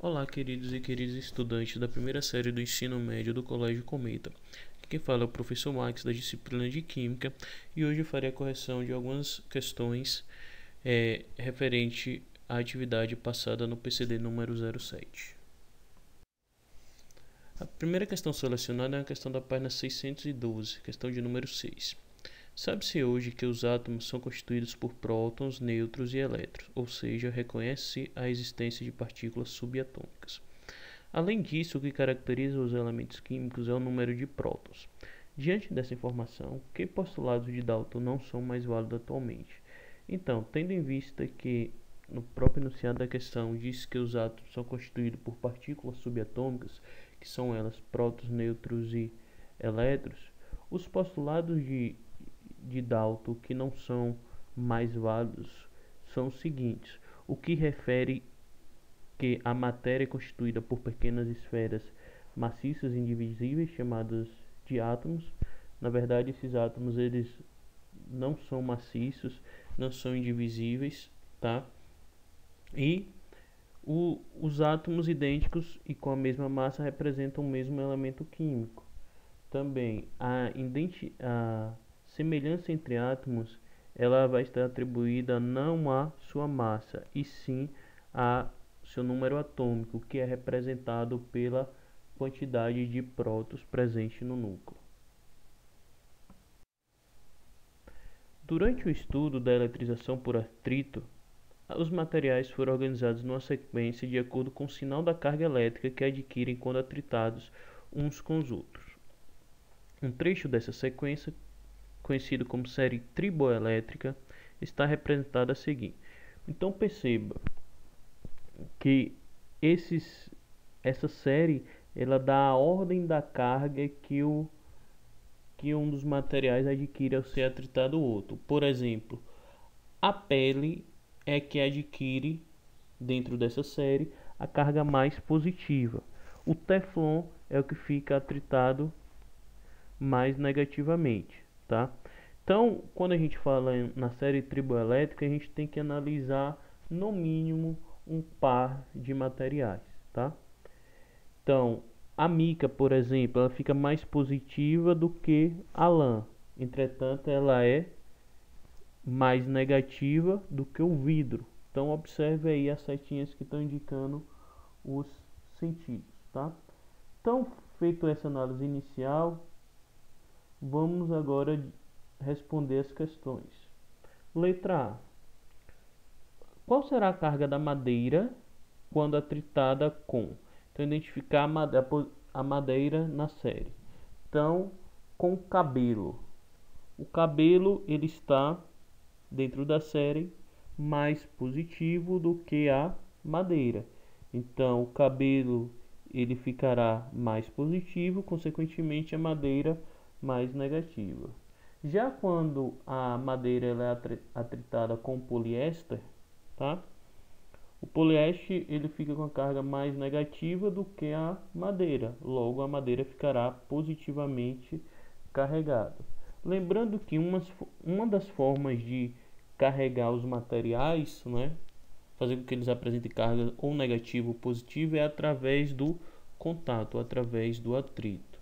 Olá, queridos e queridas estudantes da primeira série do ensino médio do Colégio Cometa. Aqui quem fala é o professor Max, da disciplina de Química, e hoje eu farei a correção de algumas questões referente à atividade passada no PCD número 07. A primeira questão selecionada é a questão da página 612, questão de número 6. Sabe-se hoje que os átomos são constituídos por prótons, nêutrons e elétrons, ou seja, reconhece-se a existência de partículas subatômicas. Além disso, o que caracteriza os elementos químicos é o número de prótons. Diante dessa informação, que postulados de Dalton não são mais válidos atualmente? Então, tendo em vista que no próprio enunciado da questão diz que os átomos são constituídos por partículas subatômicas, que são elas prótons, nêutrons e elétrons, os postulados de Dalton que não são mais válidos são os seguintes: o que refere que a matéria é constituída por pequenas esferas maciças indivisíveis chamadas de átomos. Na verdade, esses átomos eles não são maciços, não são indivisíveis, tá? E os átomos idênticos e com a mesma massa representam o mesmo elemento químico. Também a semelhança entre átomos ela vai estar atribuída não à sua massa, e sim a seu número atômico, que é representado pela quantidade de prótons presente no núcleo. Durante o estudo da eletrização por atrito, os materiais foram organizados numa sequência de acordo com o sinal da carga elétrica que adquirem quando atritados uns com os outros. Um trecho dessa sequência, conhecido como série triboelétrica, está representado a seguir. Então perceba que essa série ela dá a ordem da carga que um dos materiais adquire ao ser atritado o outro. Por exemplo, a pele é que adquire, dentro dessa série, a carga mais positiva. O teflon é o que fica atritado mais negativamente, tá? Então, quando a gente fala na série triboelétrica, a gente tem que analisar no mínimo um par de materiais, tá? Então, a mica, por exemplo, ela fica mais positiva do que a lã. Entretanto, ela é mais negativa do que o vidro. Então, observe aí as setinhas que estão indicando os sentidos, tá? Então, feito essa análise inicial, vamos agora responder as questões. Letra A. Qual será a carga da madeira quando atritada com? Então, identificar a madeira na série. Então, com o cabelo. O cabelo ele está dentro da série mais positivo do que a madeira. Então, o cabelo ele ficará mais positivo, consequentemente a madeira mais negativa. Já quando a madeira ela é atritada com poliéster, tá? O poliéster ele fica com a carga mais negativa do que a madeira, logo a madeira ficará positivamente carregada. Lembrando que uma das formas de carregar os materiais, né, fazer com que eles apresentem carga ou negativa ou positiva, é através do contato, através do atrito.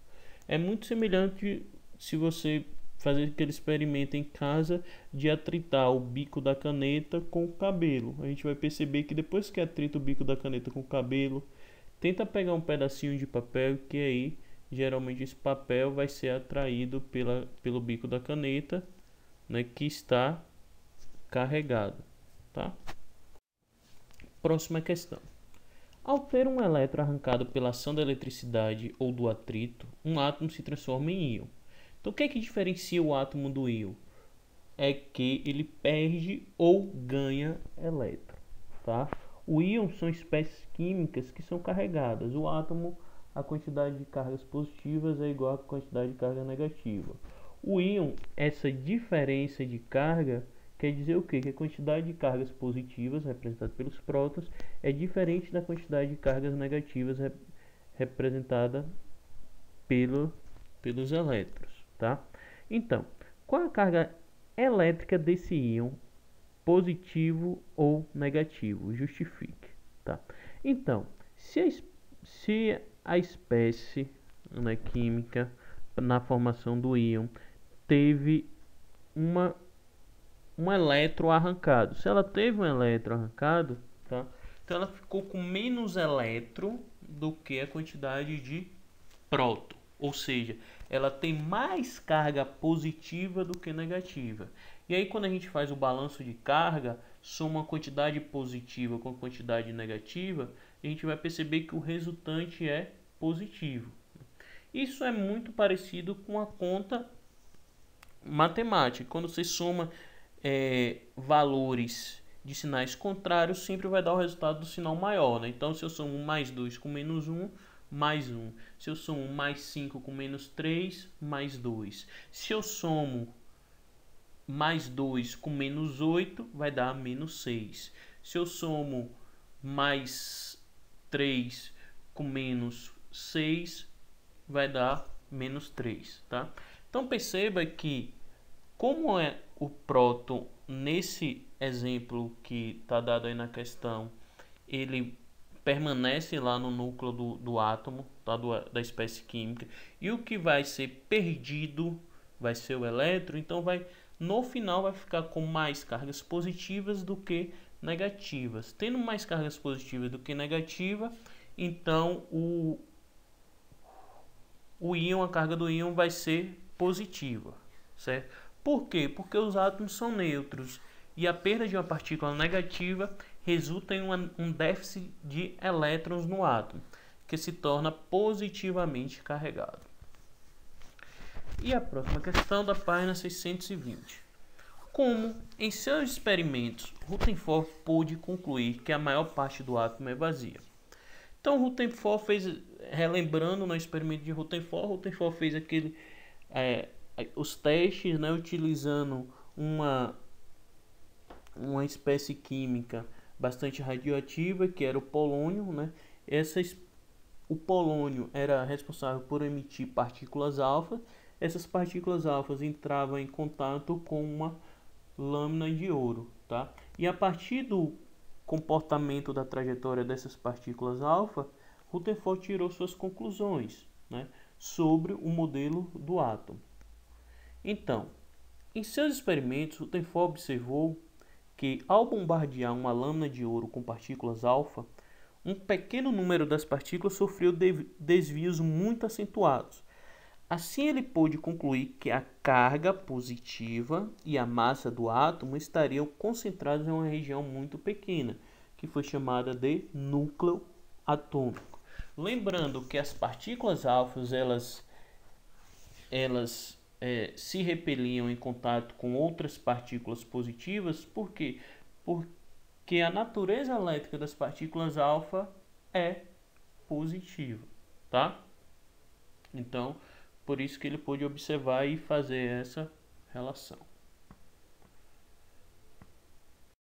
É muito semelhante se você fazer aquele experimento em casa de atritar o bico da caneta com o cabelo. A gente vai perceber que depois que atrita o bico da caneta com o cabelo, tenta pegar um pedacinho de papel, que aí geralmente esse papel vai ser atraído pelo bico da caneta, né, que está carregado, tá? Próxima questão. Ao ter um elétron arrancado pela ação da eletricidade ou do atrito, um átomo se transforma em íon. Então, o que é que diferencia o átomo do íon? É que ele perde ou ganha elétron, tá? O íon são espécies químicas que são carregadas. O átomo, a quantidade de cargas positivas é igual à quantidade de carga negativa. O íon, essa diferença de carga, quer dizer o quê? Que a quantidade de cargas positivas, representada pelos prótons, é diferente da quantidade de cargas negativas, representada pelos elétrons, tá? Então, qual a carga elétrica desse íon, positivo ou negativo? Justifique, tá? Então, Se a espécie, né, química na formação do íon teve um elétron arrancado, se ela teve um elétron arrancado, tá? Então ela ficou com menos elétron do que a quantidade de próton, ou seja, ela tem mais carga positiva do que negativa. E aí quando a gente faz o balanço de carga, soma a quantidade positiva com a quantidade negativa, a gente vai perceber que o resultante é positivo. Isso é muito parecido com a conta matemática. Quando você soma valores de sinais contrários, sempre vai dar o resultado do sinal maior, né? Então, se eu somo mais 2 com menos 1, mais 1. Se eu somo mais 5 com menos 3, mais 2. Se eu somo mais 2 com menos 8, vai dar menos 6. Se eu somo mais 3 com menos 6, vai dar menos 3, tá? Então perceba que, como é o próton nesse exemplo que está dado aí na questão, ele permanece lá no núcleo do átomo, tá, da espécie química, e o que vai ser perdido vai ser o elétron, então no final vai ficar com mais cargas positivas do que negativas. Tendo mais cargas positivas do que negativas, então a carga do íon vai ser positiva, certo? Por quê? Porque os átomos são neutros e a perda de uma partícula negativa resulta em um déficit de elétrons no átomo, que se torna positivamente carregado. E a próxima questão, da página 620. Como, em seus experimentos, Rutherford pôde concluir que a maior parte do átomo é vazia? Então, Rutherford fez, relembrando no experimento de Rutherford fez os testes, né, utilizando uma espécie química bastante radioativa, que era o polônio, né? O polônio era responsável por emitir partículas alfa. Essas partículas alfas entravam em contato com uma lâmina de ouro, tá? E a partir do comportamento da trajetória dessas partículas alfa, Rutherford tirou suas conclusões, né, sobre o modelo do átomo. Então, em seus experimentos, Rutherford observou que, ao bombardear uma lâmina de ouro com partículas alfa, um pequeno número das partículas sofreu desvios muito acentuados. Assim, ele pôde concluir que a carga positiva e a massa do átomo estariam concentradas em uma região muito pequena, que foi chamada de núcleo atômico. Lembrando que as partículas alfas elas se repeliam em contato com outras partículas positivas. Por quê? Porque a natureza elétrica das partículas alfa é positiva, tá? Então, por isso que ele pôde observar e fazer essa relação.